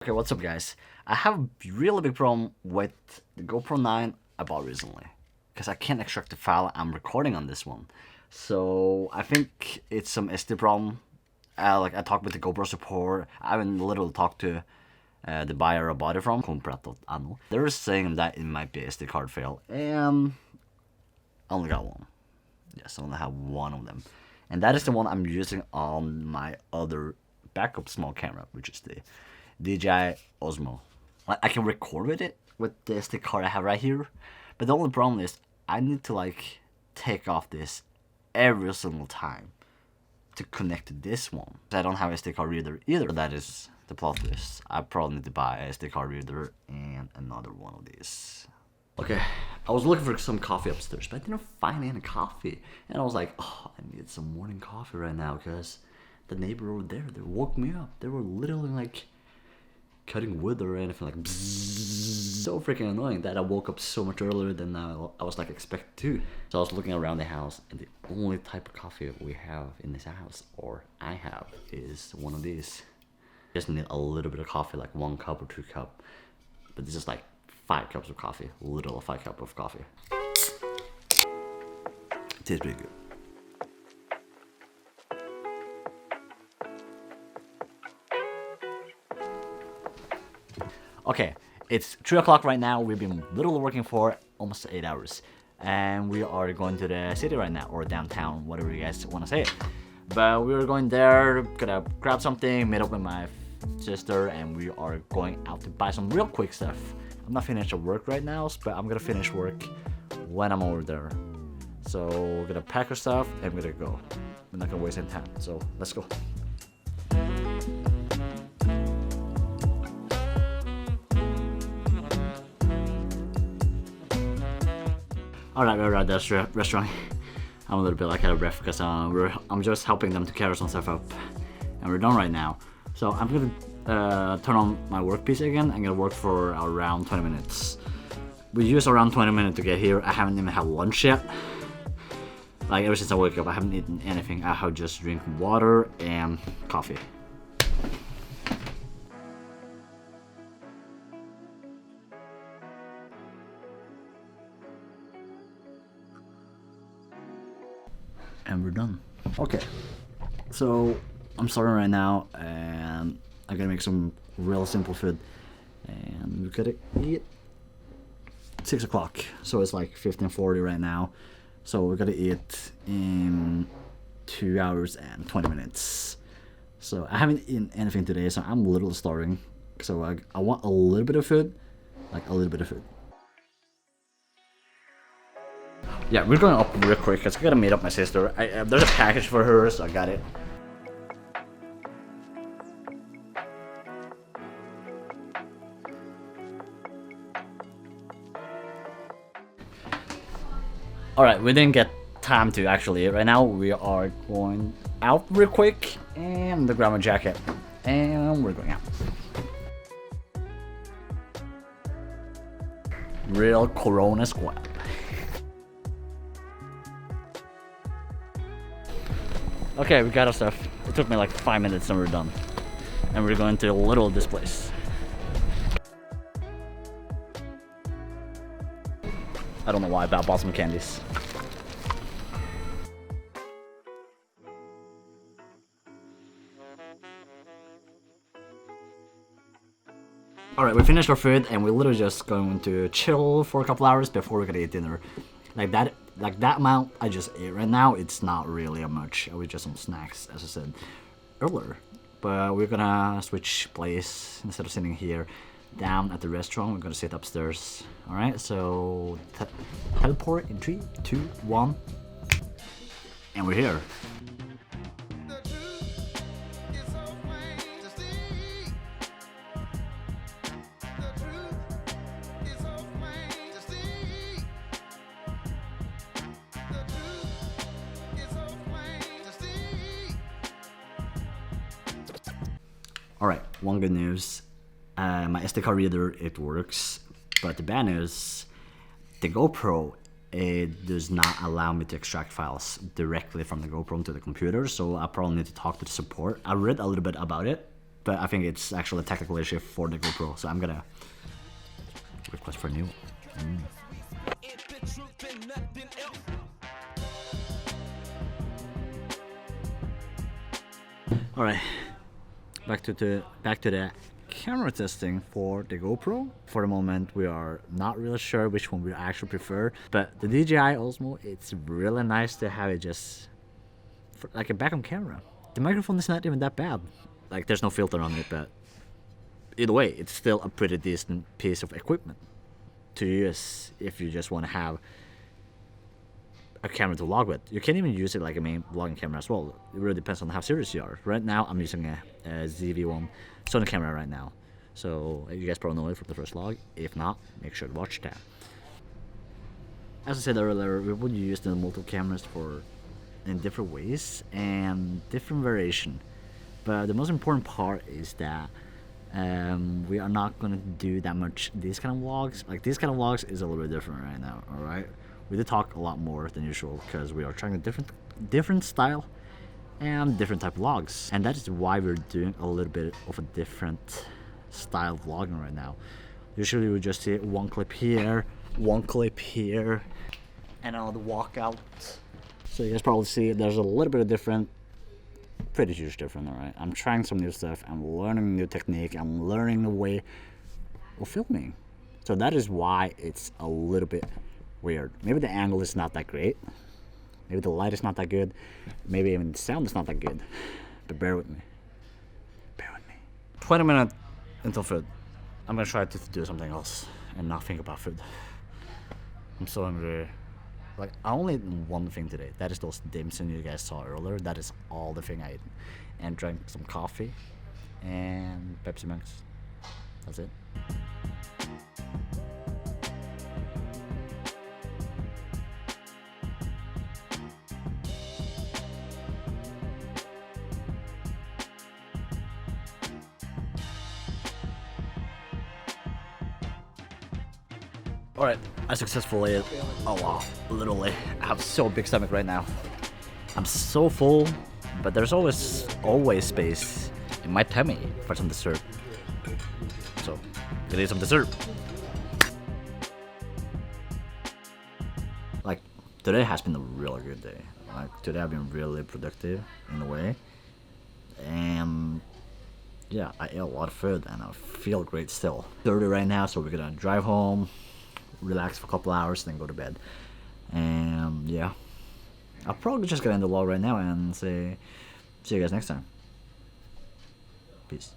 Okay, what's up guys? I have a really big problem with the GoPro 9 I bought recently. Because I can't extract the file I'm recording on this one. So I think it's some SD problem. I talked with the GoPro support. I haven't literally talked to the buyer I bought it from, komprat.no. They're saying that it might be SD card fail. And I only got one. Yes, I only have one of them. And that is the one I'm using on my other backup small camera, which is the DJI Osmo. I can record with it with the SD card I have right here, but the only problem is I need to take off this every single time to connect to this one. I don't have a SD card reader either. That is the plot twist. I probably need to buy a SD card reader and another one of these. Okay, I was looking for some coffee upstairs, but I didn't find any coffee. And I was like, oh, I need some morning coffee right now because the neighbor over there, they woke me up. They were literally cutting wood or anything, bzzz, so freaking annoying that I woke up so much earlier than I was expected to. So I was looking around the house, and the only type of coffee we have in this house, or I have, is one of these. Just need a little bit of coffee, like 1 cup or 2 cup, but this is 5 cups of coffee, literally 5 cups of coffee. It tastes pretty good. Okay, it's 3 o'clock right now. We've been literally working for almost 8 hours. And we are going to the city right now, or downtown, whatever you guys want to say. But we are going there, gonna grab something, meet up with my sister, and we are going out to buy some real quick stuff. I'm not finished at work right now, but I'm gonna finish work when I'm over there. So we're gonna pack our stuff and we're gonna go. We're not gonna waste any time, so let's go. Alright, we're at this restaurant. I'm a little bit out of breath because I'm just helping them to carry some stuff up. And we're done right now. So I'm gonna turn on my work PC again. I'm gonna work for around 20 minutes. We use around 20 minutes to get here. I haven't even had lunch yet. Ever since I woke up, I haven't eaten anything. I have just drink water and coffee. And we're done. Okay, so I'm starting right now, and I'm gonna make some real simple food, and we're gonna eat 6 o'clock, so it's 15:40 right now. So we're gonna eat in 2 hours and 20 minutes. So I haven't eaten anything today, so I'm a little starving. So I want a little bit of food, a little bit of food. Yeah, we're going up real quick because I gotta meet up my sister. There's a package for her, so I got it. Alright, we didn't get time to actually eat right now. We are going out real quick, and I'm gonna grab my jacket, and we're going out. Real Corona squad. Okay, we got our stuff. It took me 5 minutes and we're done. And we're going to literally this place. I don't know why, but I bought some candies. Alright, we finished our food and we're literally just going to chill for a couple hours before we're gonna eat dinner. That amount I just ate right now, it's not really much. It was just some snacks, as I said earlier. But we're gonna switch place. Instead of sitting here down at the restaurant, we're gonna sit upstairs. Alright, so teleport in 3, 2, 1, and we're here. Alright, one good news. My SD card reader, it works. But the bad news, the GoPro, it does not allow me to extract files directly from the GoPro to the computer. So I probably need to talk to the support. I read a little bit about it. but I think it's actually a technical issue for the GoPro, so I'm gonna request for a new one. Alright, back to the camera testing for the GoPro. For the moment, we are not really sure which one we actually prefer, but the DJI Osmo, it's really nice to have it just for, like a backup camera. The microphone is not even that bad. Like, there's no filter on it, but either way, it's still a pretty decent piece of equipment to use if you just want to have a camera to vlog with. You can even use it like a main vlogging camera as well. It really depends on how serious you are. Right now, I'm using a ZV-1 Sony camera right now. So you guys probably know it from the first vlog. If not, make sure to watch that. As I said earlier, we would use the multiple cameras in different ways and different variation. But the most important part is that we are not going to do that much these kind of vlogs. Like, these kind of vlogs is a little bit different right now, alright? We did talk a lot more than usual because we are trying a different style and different type of vlogs. And that is why we're doing a little bit of a different style of vlogging right now. Usually we just see one clip here, and on the walkout. So you guys probably see there's a little bit of different, pretty huge different, alright? I'm trying some new stuff, I'm learning new technique, I'm learning the way of filming. So that is why it's a little bit weird. Maybe the angle is not that great. Maybe the light is not that good. Maybe even the sound is not that good. But bear with me. 20 minutes until food. I'm gonna try to do something else and not think about food. I'm so hungry. Like, I only ate one thing today. That is those dim sum you guys saw earlier. That is all the thing I ate. And drank some coffee and Pepsi Max. That's it. Alright, I successfully ate a lot, literally. I have so big stomach right now. I'm so full, but there's always space in my tummy for some dessert. So, gonna eat some dessert. Like, today has been a really good day. Like, today I've been really productive in a way. And yeah, I ate a lot of food and I feel great still. 30 right now, so we're gonna drive home, relax for a couple hours, then go to bed. And yeah, I'll probably just gonna end the vlog right now and say see you guys next time. Peace.